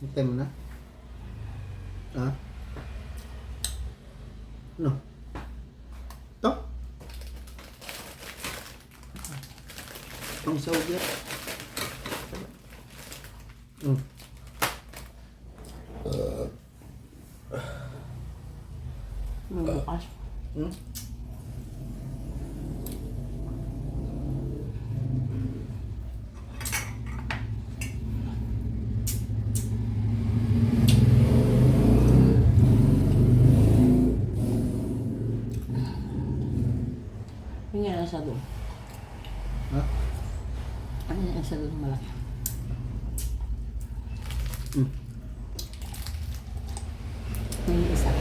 Hintay mo na. Ha? Ano? Ito? Ang sawag yan. Bukas. Yung yan sa doon. Ha? Ano yan sa doon malaki? Yung isa.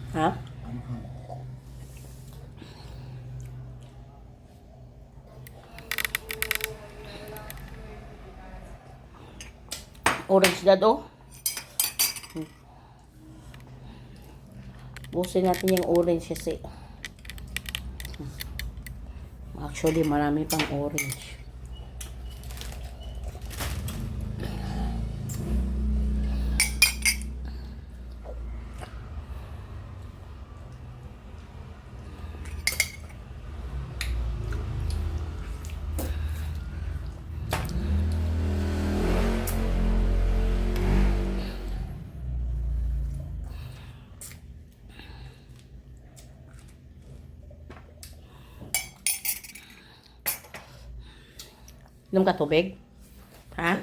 Ha? Orange dad, oh. Busin natin yung orange kasi. Actually, marami pang orange. Inom ka tubig? Ha?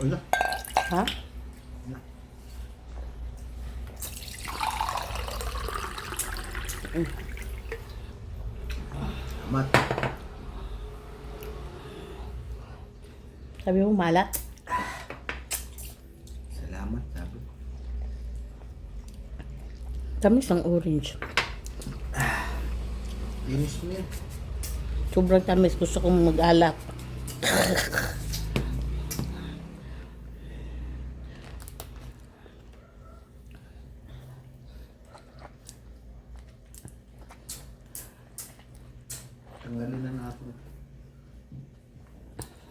Wala. Ha? Mat. Sabi mo malat? Salamat, sabi. Tamis ang orange. Linis mo yan. Sobrang tamis. Gusto kong mag-alak. Tanggalin na natin.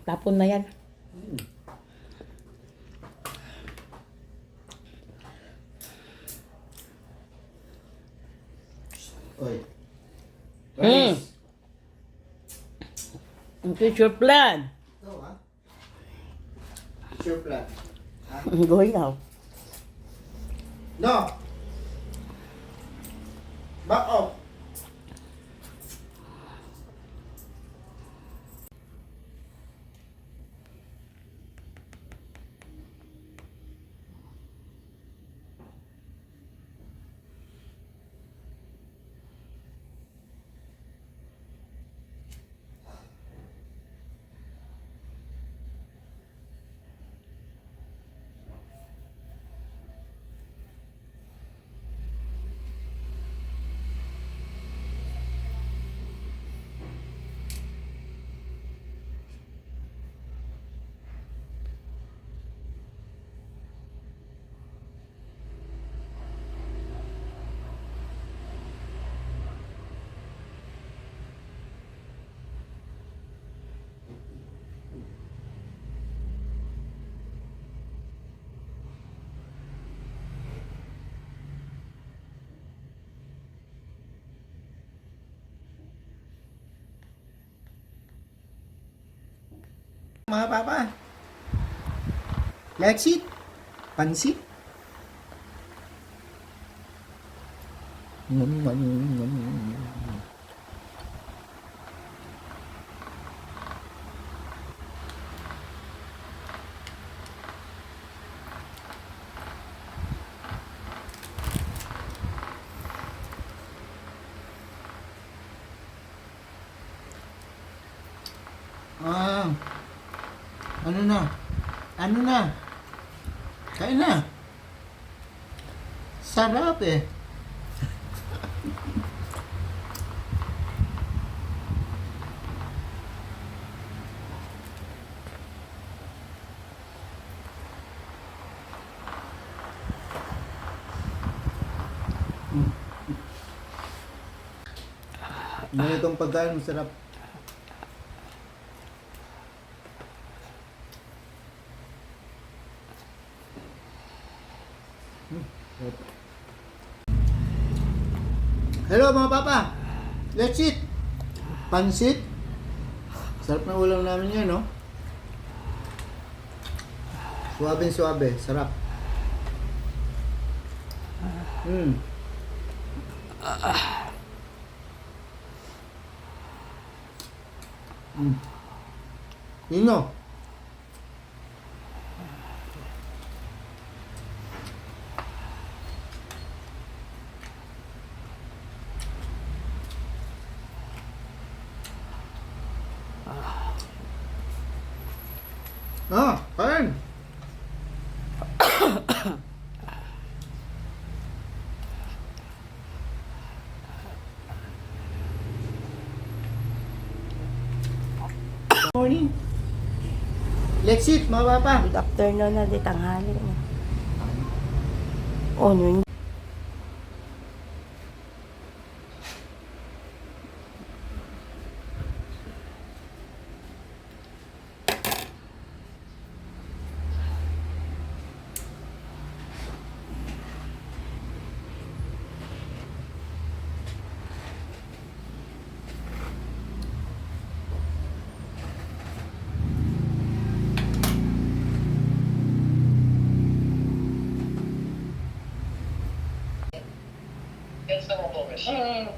Tapon na yan. Oy. Ang future plan. Ito, ha? Sure plan. Ha? Going out. No! Back off! mga papa. Lexit. Pansit. Ah, ano na? Ano na? Kain na. Sarap eh. Ganitong pagkain masarap. Hello mga papa. Let's eat. Pansit. Sarap ng ulam namin yan, no? Suabe-suabe. Sarap. Mm. Mm. Nino. Ah, kain. Morning. Let's eat, mga papa. Good afternoon na, di tanghali na. Oh, yun.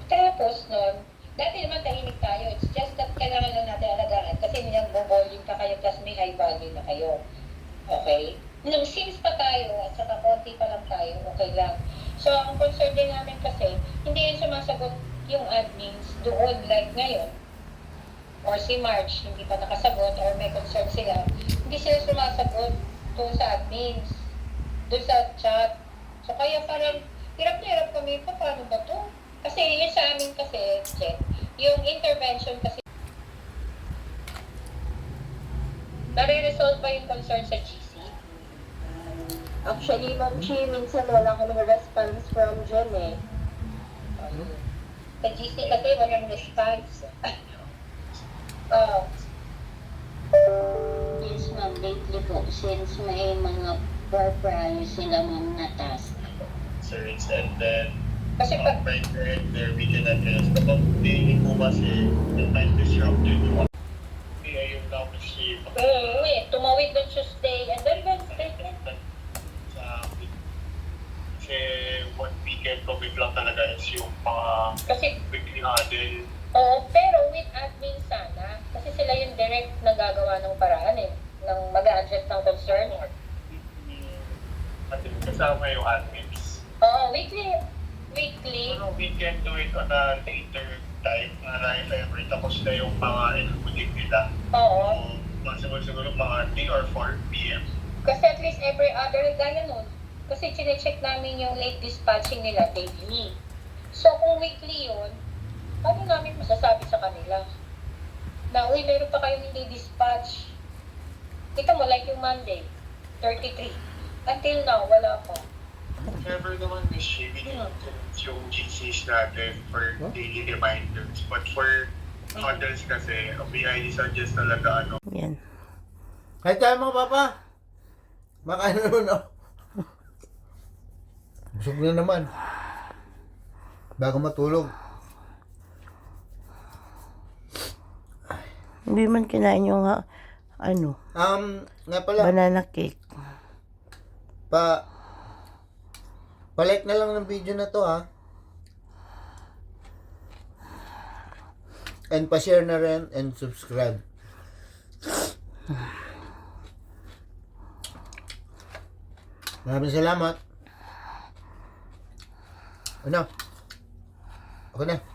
Tapos nun, dati naman tahimik tayo. It's just that kailangan lang natin alagaan kasi nag-volume pa kayo plus may high value na kayo. Okay? Nung since pa tayo at saka konti pa lang tayo, okay lang. So, ang concern din namin kasi, hindi yun sumasagot yung admins doon like ngayon. Or si March, hindi pa nakasagot or may concern sila. Hindi sila sumasagot doon sa admins, doon sa chat. So, kaya parang hirap na hirap kami, paano ba to? Kasi yun sa amin kasi, Jen, yung intervention kasi, nare-resolve ba yung concern sa GC? Actually, Ma'am Chi, minsan wala kaming response from Jen eh. Sa GC kasi walang response. Yes, ma'am, lately po, since may mga prior sila ma'am na task. Series and then Kasi pag, right there we can address kapag hindi po kasi yung time disrupted yung kaya yung dapat si tumawid ng Tuesday and then Wednesday. sa kasi one weekend ko biglang talaga is yung mga Kasi, weekly huddle. oo, pero with admin sana. Kasi sila yung direct na gagawa ng paraan eh. Ng mag-address ng concern. At kasama yung admins. Oo, weekly. Pero we can do it on a later time na if ever tapos na yung mga executive nila. Oo. So, siguro mga 3 or 4 p.m. Kasi at least every other gaya nun. Kasi chinecheck namin yung late dispatching nila daily. So kung weekly yun, paano namin masasabi sa kanila? Na, uy, meron pa kayong hindi dispatch. Kita mo, like yung Monday, 33. Until now, wala pa. Never naman Miss Shea, yung GCs natin for daily reminders. But for huddles kasi, BID suggest talaga ano. Yan. Kahit tayo mga papa. Makain na naman, oh. Busog na naman. Bago matulog. Hindi man kinain yung ano, Nga pala, banana cake. pa-like na lang ng video na to ha. And pa-share na rin and subscribe. Maraming salamat. Ano? Ako na.